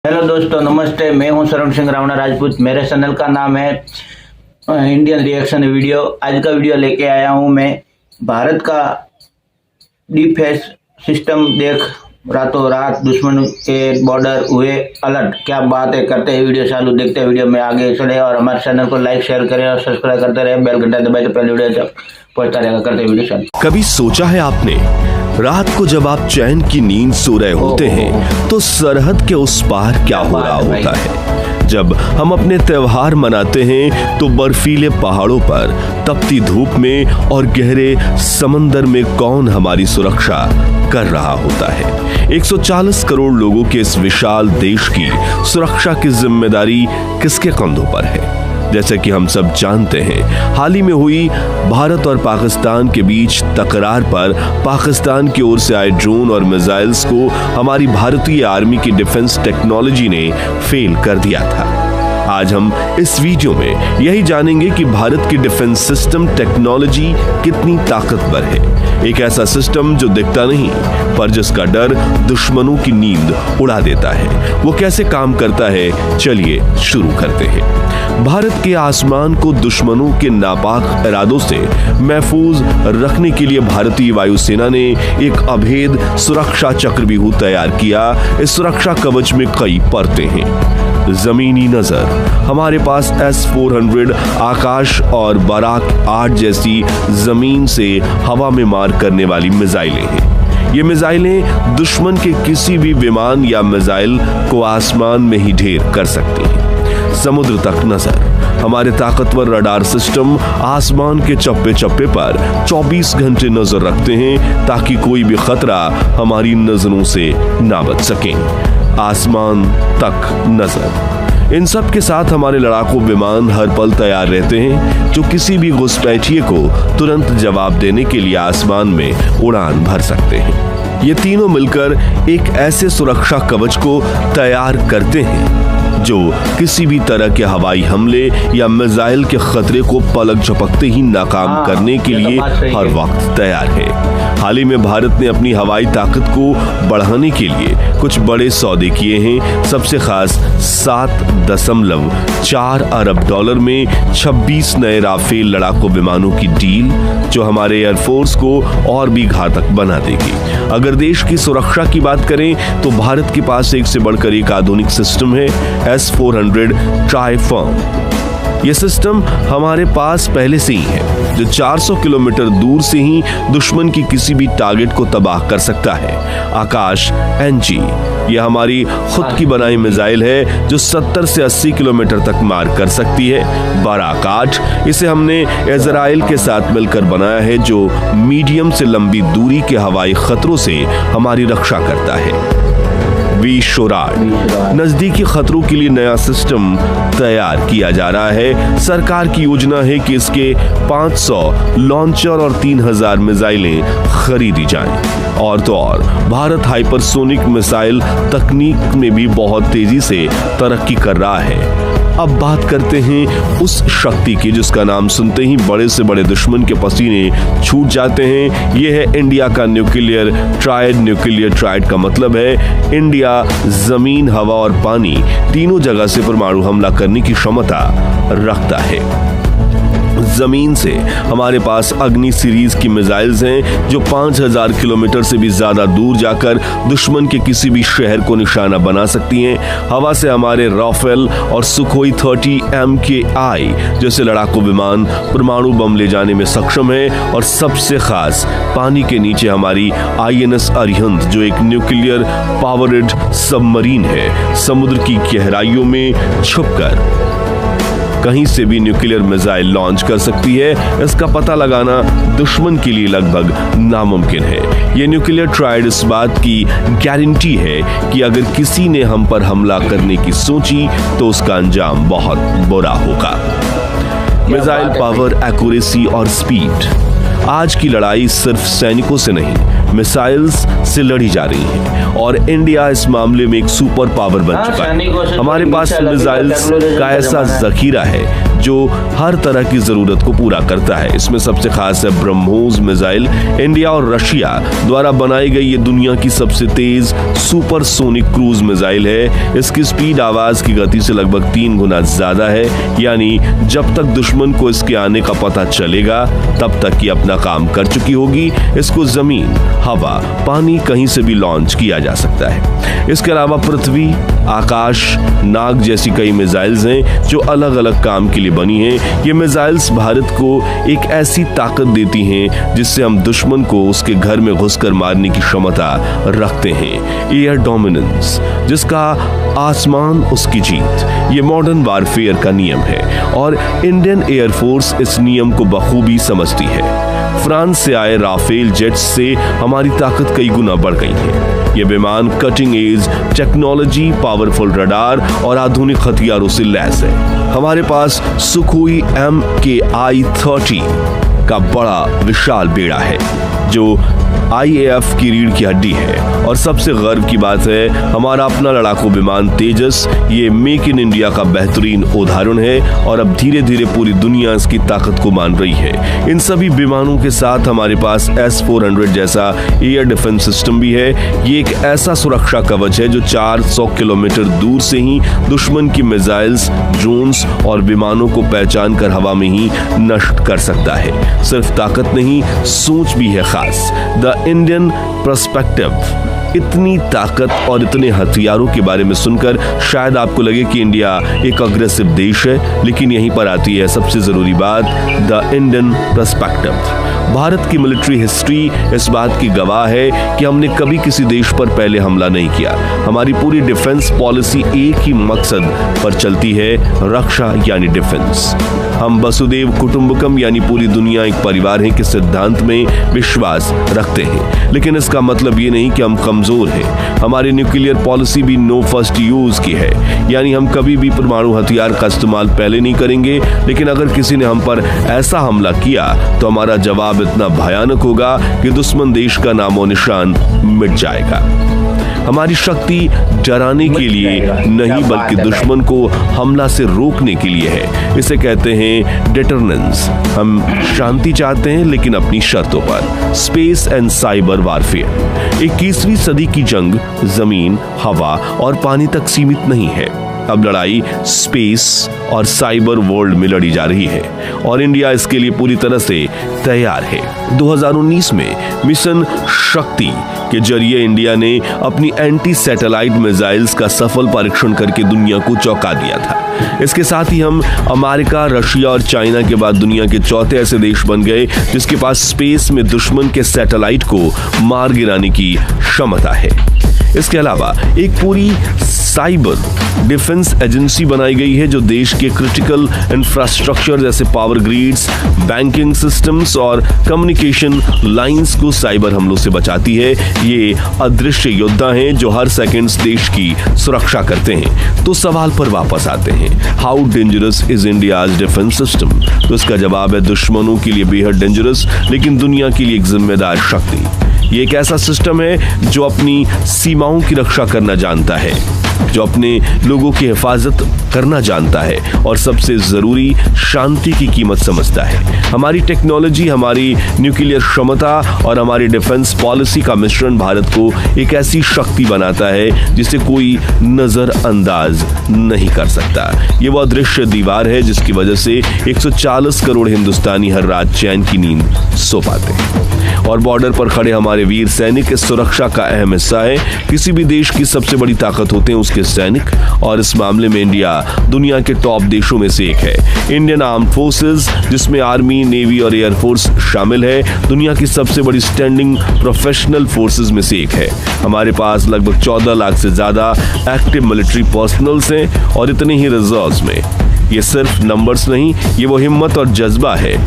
Hello दोस्तों, नमस्ते। मैं हूं शरण सिंह रावणा राजपूत। मेरे चैनल का नाम है इंडियन रिएक्शन वीडियो। आज का वीडियो लेके आया हूं मैं भारत का डिफेंस सिस्टम देख रातों रात दुश्मन के बॉर्डर हुए अलर्ट। क्या बात है, करते हैं वीडियो चालू, देखते हैं वीडियो में आगे चले और हमारे चैनल को लाइक शेयर करें और सब्सक्राइब करते रहे, बेल घंटा दबाए तो पहले वीडियो तक पहुंचता रहेगा। करते हैं वीडियो चालू। कभी सोचा है आपने, रात को जब आप चैन की नींद सो रहे होते हैं तो सरहद के उस पार क्या हो रहा होता है? जब हम अपने त्योहार मनाते हैं तो बर्फीले पहाड़ों पर, तपती धूप में और गहरे समंदर में कौन हमारी सुरक्षा कर रहा होता है? 140 करोड़ लोगों के इस विशाल देश की सुरक्षा की जिम्मेदारी किसके कंधों पर है? जैसे कि हम सब जानते हैं, हाल ही में हुई भारत और पाकिस्तान के बीच तकरार पर पाकिस्तान की ओर से आए ड्रोन और मिसाइल्स को हमारी भारतीय आर्मी की डिफेंस टेक्नोलॉजी ने फेल कर दिया था। आज हम इस वीडियो में यही जानेंगे कि भारत की डिफेंस सिस्टम टेक्नोलॉजी कितनी ताकतवर है। एक ऐसा सिस्टम जो दिखता नहीं पर जिसका डर दुश्मनों की नींद उड़ा देता है। वो कैसे काम करता है, चलिए शुरू करते हैं। भारत के आसमान को दुश्मनों के नापाक इरादों से महफूज रखने के लिए भारतीय वायुसेना ने एक अभेद सुरक्षा चक्रव्यूह तैयार किया। इस सुरक्षा कवच में कई परतें हैं। जमीनी नजर, हमारे पास S-400 आकाश और बराक 8 जैसी जमीन से हवा में मार करने वाली मिसाइलें हैं। ये मिसाइलें दुश्मन के किसी भी विमान या मिसाइल को आसमान में ही ढेर कर सकती हैं। समुद्र तक नजर, हमारे ताकतवर रडार सिस्टम आसमान के चप्पे चप्पे पर 24 घंटे नजर रखते हैं ताकि कोई भी खतरा हमारी नजरों से ना बच सके। आसमान तक नजर, इन सब के साथ हमारे लड़ाकू विमान हर पल तैयार रहते हैं जो किसी भी घुसपैठिए को तुरंत जवाब देने के लिए आसमान में उड़ान भर सकते हैं। ये तीनों मिलकर एक ऐसे सुरक्षा कवच को तैयार करते हैं जो किसी भी तरह के हवाई हमले या मिसाइल के खतरे को पलक झपकते ही नाकाम करने के लिए हर वक्त तैयार है। हाल ही में भारत ने अपनी हवाई ताकत को बढ़ाने के लिए कुछ बड़े सौदे किए हैं। सबसे खास 7.4 अरब डॉलर में 26 नए राफेल लड़ाकू विमानों की डील, जो हमारे एयरफोर्स को और भी घातक बना देगी। अगर देश की सुरक्षा की बात करें तो भारत के पास एक से बढ़कर एक आधुनिक सिस्टम है, S-400 ट्राइफॉर्म। यह सिस्टम हमारे पास पहले से ही है, जो 400 किलोमीटर दूर से ही दुश्मन की किसी भी टारगेट को तबाह कर सकता है। आकाश NG, यह हमारी खुद की बनाई मिसाइल है जो 70 से 80 किलोमीटर तक मार कर सकती है। बराक 8, इसे हमने इजराइल के साथ मिलकर बनाया है, जो मीडियम से लंबी दूरी के हवाई खतरों से हमारी रक्षा करता है। V-SHORAD, नजदीकी खतरों के लिए नया सिस्टम तैयार किया जा रहा है। सरकार की योजना है कि इसके 500 लॉन्चर और 3000 मिसाइलें खरीदी जाएं। और तो और भारत हाइपरसोनिक मिसाइल तकनीक में भी बहुत तेजी से तरक्की कर रहा है। अब बात करते हैं उस शक्ति की जिसका नाम सुनते ही बड़े से बड़े दुश्मन के पसीने छूट जाते हैं। यह है इंडिया का न्यूक्लियर ट्राइड। न्यूक्लियर ट्राइड का मतलब है इंडिया जमीन, हवा और पानी तीनों जगह से परमाणु हमला करने की क्षमता रखता है। जमीन से हमारे पास अग्नि सीरीज की मिसाइल्स हैं जो 5000 किलोमीटर से भी ज्यादा दूर जाकर दुश्मन के किसी भी शहर को निशाना बना सकती हैं। हवा से हमारे राफेल और सुखोई 30 MKI जैसे लड़ाकू विमान परमाणु बम ले जाने में सक्षम है। और सबसे खास, पानी के नीचे हमारी INS अरिहंत, जो एक न्यूक्लियर पावरेड सबमरीन है, समुद्र की गहराइयों में छुपकर कहीं से भी न्यूक्लियर मिसाइल लॉन्च कर सकती है। इसका पता लगाना दुश्मन के लिए लगभग नामुमकिन है। यह न्यूक्लियर ट्राइड इस बात की गारंटी है कि अगर किसी ने हम पर हमला करने की सोची तो उसका अंजाम बहुत बुरा होगा। मिसाइल पावर, एक्यूरेसी और स्पीड, आज की लड़ाई सिर्फ सैनिकों से नहीं, मिसाइल्स से लड़ी जा रही है और इंडिया इस मामले में एक सुपर पावर बन चुका है। हमारे पास मिसाइल्स का ऐसा जखीरा है जो हर तरह की जरूरत को पूरा करता है। इसमें सबसे खास है ब्रह्मोस मिसाइल। इंडिया और रशिया द्वारा बनाई गई ये दुनिया की सबसे तेज सुपरसोनिक क्रूज मिसाइल है। इसकी स्पीड आवाज की गति से लगभग 3 गुना ज्यादा है, यानी जब तक दुश्मन को इसके आने का पता चलेगा तब तक ये अपना काम कर चुकी होगी। इसको जमीन, हवा, पानी कहीं से भी लॉन्च किया जा सकता है। इसके अलावा पृथ्वी, आकाश, नाग जैसी कई मिसाइल्स हैं जो अलग अलग काम के लिए बनी हैं। ये मिसाइल्स भारत को एक ऐसी ताकत देती हैं जिससे हम दुश्मन को उसके घर में घुसकर मारने की क्षमता रखते हैं। एयर डोमिनेंस, जिसका आसमान उसकी जीत, ये मॉडर्न वारफेयर का नियम है और इंडियन एयरफोर्स इस नियम को बखूबी समझती है। फ्रांस से आए राफेल जेट्स से हमारी ताकत कई गुना बढ़ गई है। ये विमान cutting edge technology, powerful radar और आधुनिक हथियारों से लैस है। हमारे पास सुखोई MKI-30 का बड़ा विशाल बेड़ा है जो IAF की रीढ़ की हड्डी है और सबसे गर्व की बात है हमारा अपना लड़ाकू विमान तेजस। ये मेक इन इंडिया का बेहतरीन उदाहरण है और अब धीरे धीरे पूरी दुनिया इसकी ताकत को मान रही है। इन सभी विमानों के साथ हमारे पास S-400 जैसा एयर डिफेंस सिस्टम भी है। ये एक ऐसा सुरक्षा कवच है जो 400 किलोमीटर दूर से ही दुश्मन की मिसाइल्स, ड्रोन्स और विमानों को पहचान कर हवा में ही नष्ट कर सकता है। सिर्फ ताकत नहीं, सोच भी है खास। The Indian perspective. इतनी ताकत और इतने हथियारों के बारे में सुनकर शायद आपको लगे कि इंडिया एक अग्रेसिव देश है, लेकिन यहीं पर आती है सबसे जरूरी बात, द इंडियन पर्सपेक्टिव। भारत की मिलिट्री हिस्ट्री इस बात की गवाह है कि हमने कभी किसी देश पर पहले हमला नहीं किया। हमारी पूरी डिफेंस पॉलिसी एक ही मकसद पर चलती है, रक्षा यानी डिफेंस। हम वसुदेव कुटुंबकम यानी पूरी दुनिया एक परिवार है के सिद्धांत में विश्वास रखते हैं, लेकिन इसका मतलब ये नहीं कि हम कमजोर हैं। हमारी न्यूक्लियर पॉलिसी भी नो फर्स्ट यूज की है, यानी हम कभी भी परमाणु हथियार का इस्तेमाल पहले नहीं करेंगे, लेकिन अगर किसी ने हम पर ऐसा हमला किया तो हमारा जवाब इतना भयानक होगा कि दुश्मन देश का नामो निशान मिट जाएगा। हमारी शक्ति डराने के लिए नहीं बल्कि दुश्मन को हमला से रोकने के लिए है। इसे कहते हैं डिटरनेंस। हम शांति चाहते हैं लेकिन अपनी शर्तों पर। Space and cyber warfare. 21वीं सदी की जंग जमीन, हवा और पानी तक सीमित नहीं है। अब लड़ाई स्पेस और साइबर वर्ल्ड में लड़ी जा रही है और इंडिया इसके लिए पूरी तरह से तैयार है। 2019 में मिशन शक्ति के जरिए इंडिया ने अपनी एंटी सैटेलाइट मिसाइल्स का सफल परीक्षण करके दुनिया को चौंका दिया था। इसके साथ ही हम अमेरिका, रशिया और चाइना के बाद दुनिया के चौथे ऐसे देश बन गए जिसके पास स्पेस में दुश्मन के सैटेलाइट को मार गिराने की क्षमता है। इसके अलावा एक पूरी साइबर डिफेंस एजेंसी बनाई गई है जो देश के क्रिटिकल इंफ्रास्ट्रक्चर जैसे पावर ग्रिड्स, बैंकिंग सिस्टम्स और कम्युनिकेशन लाइंस को साइबर हमलों से बचाती है। ये अदृश्य योद्धा हैं जो हर सेकंड देश की सुरक्षा करते हैं। तो सवाल पर वापस आते हैं, how dangerous is India's defence system? तो इसका जवाब है दुश्मनों के लिए बेहद डेंजरस, लेकिन दुनिया के लिए एक जिम्मेदार शक्ति। ये एक ऐसा सिस्टम है जो अपनी सीमाओं की रक्षा करना जानता है, जो अपने लोगों की हिफाजत करना जानता है और सबसे जरूरी शांति की कीमत समझता है। हमारी टेक्नोलॉजी, हमारी न्यूक्लियर क्षमता और हमारी डिफेंस पॉलिसी का मिश्रण भारत को एक ऐसी शक्ति बनाता है जिसे कोई नजरअंदाज नहीं कर सकता। ये वो अदृश्य दीवार है जिसकी वजह से 140 करोड़ हिंदुस्तानी हर रात चैन की नींद सो पाते हैं और बॉर्डर पर खड़े हमारे वीर सैनिक इस सुरक्षा का अहम हिस्सा है। किसी भी देश की सबसे बड़ी ताकत होते हैं उसके सैनिक और इस मामले में इंडिया दुनिया के टॉप देशों में से एक है। इंडियन आर्म्ड फोर्सेस, जिसमें आर्मी, नेवी और एयरफोर्स शामिल है, दुनिया की सबसे बड़ी स्टैंडिंग प्रोफेशनल फोर्सेस में से एक है। हमारे पास लगभग 14 लाख से ज्यादा एक्टिव मिलिट्री पर्सनल्स हैं और इतने ही रिजर्व्स में। ये सिर्फ नंबर्स नहीं, ये वो हिम्मत और जज्बा है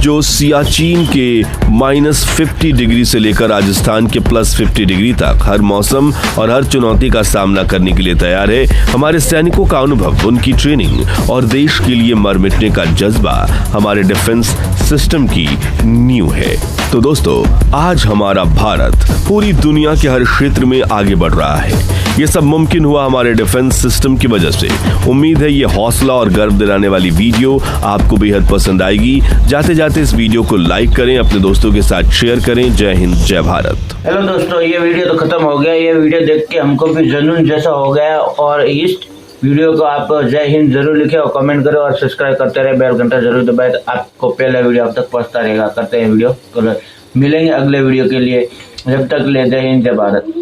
जो सियाचिन के -50 डिग्री से लेकर राजस्थान के +50 डिग्री तक हर मौसम और हर चुनौती का सामना करने के लिए तैयार है। हमारे सैनिकों का अनुभव, उनकी ट्रेनिंग और देश के लिए मर मिटने का जज्बा हमारे डिफेंस सिस्टम की नींव है। तो दोस्तों, आज हमारा भारत पूरी दुनिया के हर क्षेत्र में आगे बढ़ रहा है। ये सब मुमकिन हुआ हमारे डिफेंस सिस्टम की वजह से। उम्मीद है ये हौसला और गर्व दिलाने वाली वीडियो आपको बेहद पसंद आएगी। जाते जाते इस वीडियो को लाइक करें, अपने दोस्तों के साथ शेयर करें। जय हिंद, जय भारत। हेलो दोस्तों, ये वीडियो तो खत्म हो गया। ये वीडियो देख के हमको भी जुनून जैसा हो गया और इस वीडियो को आप जय हिंद जरूर लिखे और कमेंट करें और सब्सक्राइब करते रहे, बेल घंटा जरूर दबाएं, आपको पहला वीडियो अब तक पहुंचता रहेगा। करते हैं वीडियो, मिलेंगे अगले वीडियो के लिए। जब तक ले जय हिंद, जय भारत।